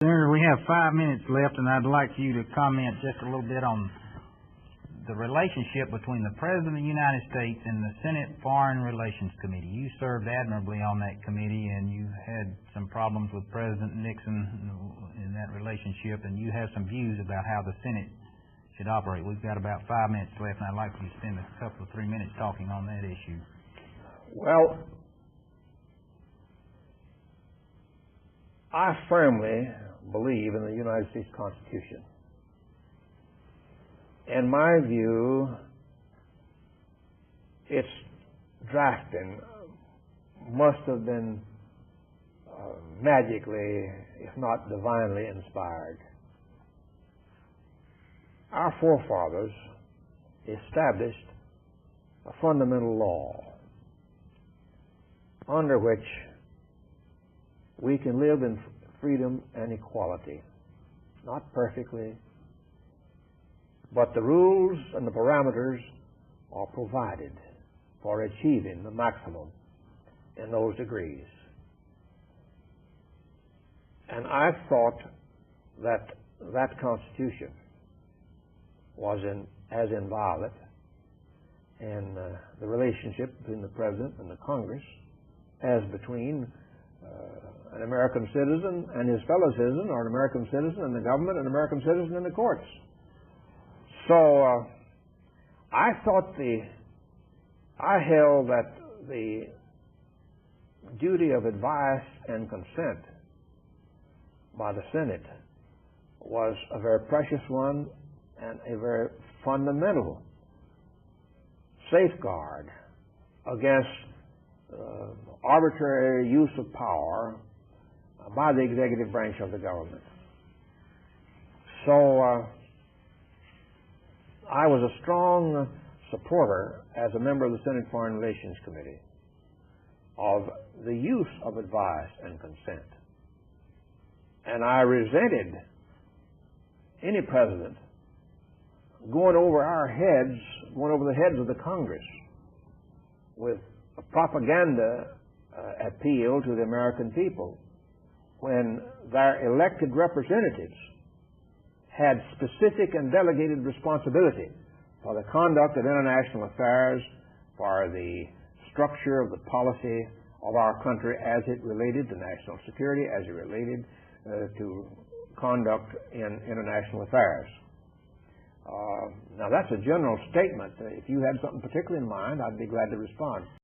Senator, we have 5 minutes left, and I'd like you to comment just a little bit on the relationship between the President of the United States and the Senate Foreign Relations Committee. You served admirably on that committee, and you had some problems with President Nixon in that relationship, and you have some views about how the Senate should operate. We've got about 5 minutes left, and I'd like you to spend a couple of 3 minutes talking on that issue. Well, I firmly believe in the United States Constitution. In my view, its drafting must have been magically, if not divinely, inspired. Our forefathers established a fundamental law under which we can live in freedom and equality. Not perfectly, but the rules and the parameters are provided for achieving the maximum in those degrees. And I thought that that Constitution was as inviolate in the relationship between the President and the Congress as between an American citizen and his fellow citizen, or an American citizen and the government, and an American citizen and the courts. So I held that the duty of advice and consent by the Senate was a very precious one and a very fundamental safeguard against arbitrary use of power by the executive branch of the government. So I was a strong supporter, as a member of the Senate Foreign Relations Committee, of the use of advice and consent. And I resented any president going over our heads, going over the heads of the Congress with a propaganda appeal to the American people when their elected representatives had specific and delegated responsibility for the conduct of international affairs, for the structure of the policy of our country as it related to national security, as it related to conduct in international affairs. Now, that's a general statement. If you had something particular in mind, I'd be glad to respond.